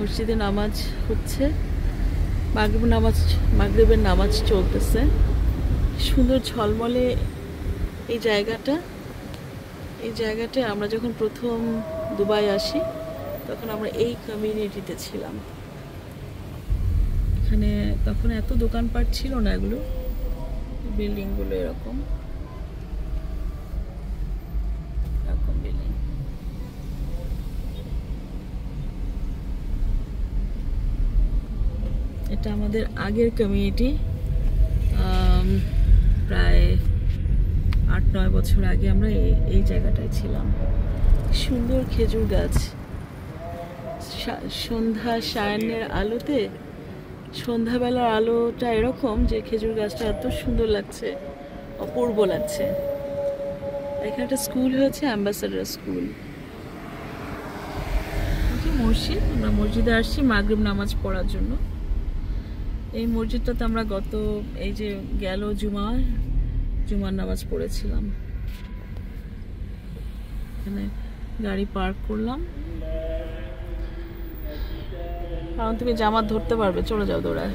মসজিদে নামাজ হচ্ছে, মাগরিবের নামাজ চলতেছে। সুন্দর ঝলমলে এই জায়গাটা আমরা যখন প্রথম দুবাই আসি তখন আমরা এই কমিউনিটিতে ছিলাম। এখানে তখন এত দোকানপাট ছিল না, এগুলো বিল্ডিংগুলো এরকম বিল্ডিং। এটা আমাদের আগের কমিউনিটি, প্রায় 8-9 বছর আগে আমরা এই জায়গাটায় ছিলাম। সুন্দর খেজুর গাছ, সন্ধ্যা সায়ান্নের আলোতে, সন্ধ্যাবেলার আলোটা এরকম যে খেজুর গাছটা এত সুন্দর লাগছে, অপূর্ব লাগছে। এখানে একটা স্কুল হয়েছে, অ্যাম্বাসাডার স্কুল। মসজিদ, আমরা মসজিদে আসছি মাগরিব নামাজ পড়ার জন্য। এই মসজিদটাতে আমরা এই যে গেল জুমার নামাজ পড়েছিলাম। এখানে গাড়ি পার্ক করলাম, কারণ তুমি জামাত ধরতে পারবে, চলে যাও দৌড়ায়।